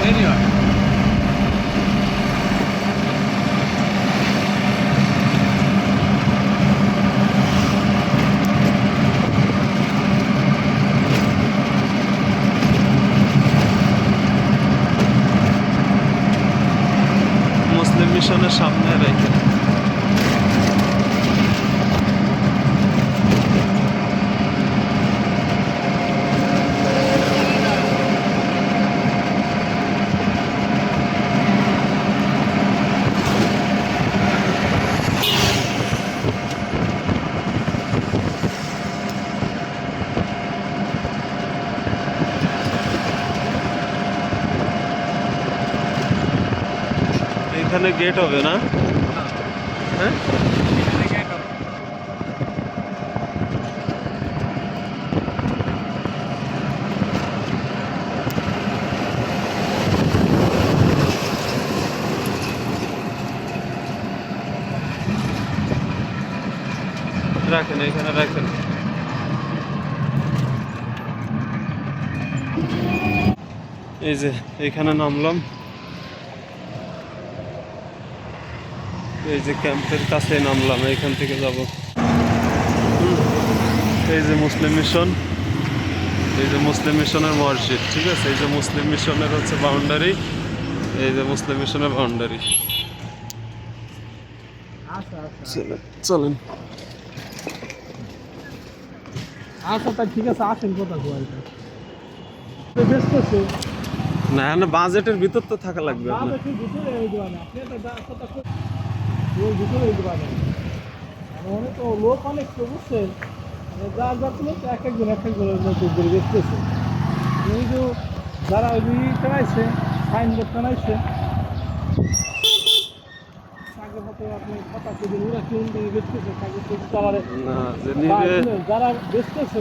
দেরি হয়। মুসলিম মিশনের সামনে রেখে এখানে গেট হবে না? হ্যাঁ, এখানে গেট হবে। রাখেন এখানে রাখেন। এই যে এখানে নামলাম, এই যে ক্যাম্পের কাছে নামলাম, এইখান থেকে যাব। এই যে মুসলিম মিশন, এই যে মুসলিম মিশনের মসজিদ, ঠিক আছে? এই যে মুসলিম মিশনের হচ্ছে বাউন্ডারি, এই যে মুসলিম মিশনের বাউন্ডারি। আচ্ছা আচ্ছা চলেন চলেন। আচ্ছা, তা ঠিক আছে, আসেন কোথা গোয়ালটা ব্যস্ত আছে। না না, বাজেটের ভিতর তো থাকা লাগবে আপনার। একটু ভিতরে এই দোকানে আপনি তো কথা ওর ভিতরে এই দোকানে অনেক তো লোক অনেক তো বুঝছেন, যা যাচ্ছিল এক একজনের মতো করে বেচতেছে। কিন্তু যারা ওই টানাইছে সাইনবোর্ড টানাইছে তাকে হয়তো আপনি কথা কেদিন ওরা কেউ বেচতেছে তাকে তো আমার না যে নিবে, যারা বেচতেছে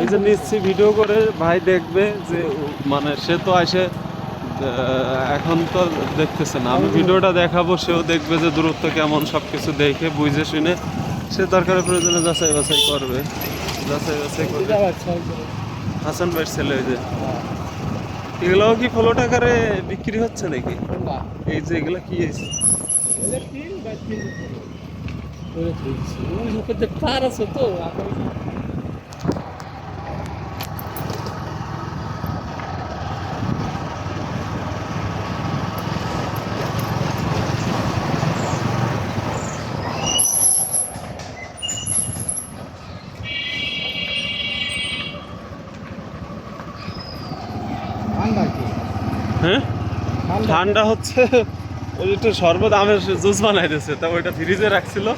এই যে নিচ্ছি ভিডিও করে, ভাই দেখবে যে মানে সে তো আসে এখন তো দেখতেছে না, আমি ভিডিওটা দেখাবো, সেও দেখবে যে দূরত্ব কেমন, সব কিছু দেখে বুঝে শুনে সে দরকারের প্রয়োজনে যাচাই বাছাই করবে, যাচাই বাছাই করবে। হাসান ভাইয়ের ছেলে ওই যে, এগুলো কি ফলো টাকারে বিক্রি হচ্ছে নাকি? এই যে এগুলো কি হয়েছে? তার আছে তো ঠান্ডা কি হ্যাঁ, ঠান্ডা হচ্ছে ওই একটু শরবত আমের জুস বানাই দিয়েছে, তা ওইটা ফ্রিজে রাখছিল।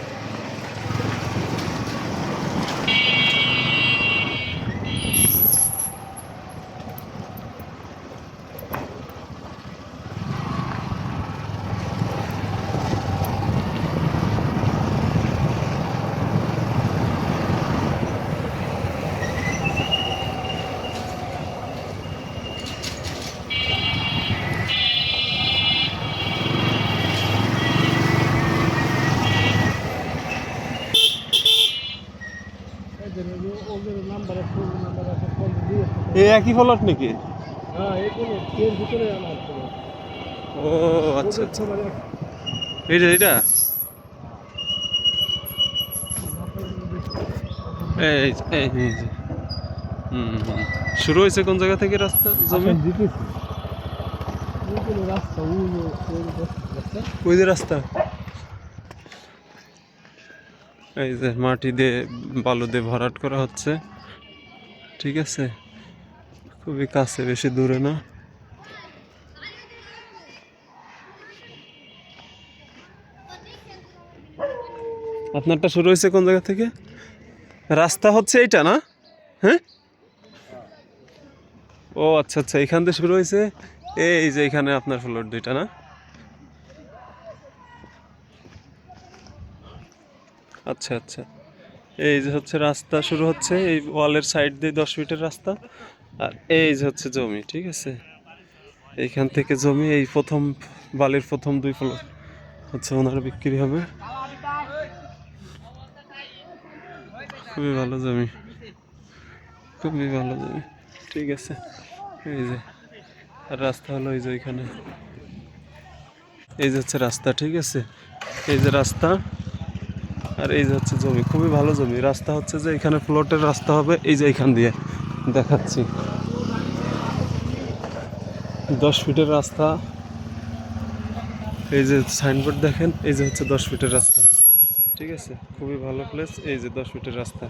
ওদের নাম্বার আছে, নাম্বার আছে, ফোন দিয়ে এই একই ফলট নাকি? হ্যাঁ এগুলো এর ভিতরে আমার ও আচ্ছা ওদের আচ্ছা, সবার এই যে এটা, এই এই এই যে। হুম, শুরু হয়েছে কোন জায়গা থেকে রাস্তা জমি? দিতেছি ওইগুলো রাস্তা ওই যে রাস্তা, এই যে মাটি দিয়ে বালু দিয়ে ভরাট করা হচ্ছে, ঠিক আছে? খুবই কাছে, বেশি দূরে না। আপনারটা শুরু হয়েছে কোন জায়গা থেকে? রাস্তা হচ্ছে এইটা না? হ্যাঁ, ও আচ্ছা আচ্ছা, এখান থেকে শুরু হয়েছে। এই যে এখানে আপনার ফ্লোর দুইটা না? আচ্ছা আচ্ছা, এই যে হচ্ছে রাস্তা শুরু হচ্ছে, এই ওয়ালের সাইড দিয়ে 10 ফিটের রাস্তা, আর এই যে হচ্ছে জমি, ঠিক আছে? এইখান থেকে জমি, এই প্রথম বালির প্রথম 2 ফ্লোর হচ্ছে ওনারা বিক্রি হবে। খুবই ভালো জমি, খুবই ভালো জমি, ঠিক আছে? এই যে আর রাস্তা হলো এই যে ওইখানে, এই যে হচ্ছে রাস্তা, ঠিক আছে, এই যে রাস্তা, আর এই যে হচ্ছে জমি, খুবই ভালো জমি। রাস্তা হচ্ছে যে এখানে ফ্লোটের রাস্তা হবে, এই যে এইখান দিয়ে দেখাচ্ছি 10 ফিটের রাস্তা। এই যে সাইনবোর্ড দেখেন, এই যে হচ্ছে 10 ফিটের রাস্তা, ঠিক আছে, খুবই ভালো প্লেস। এই যে 10 ফিটের রাস্তা।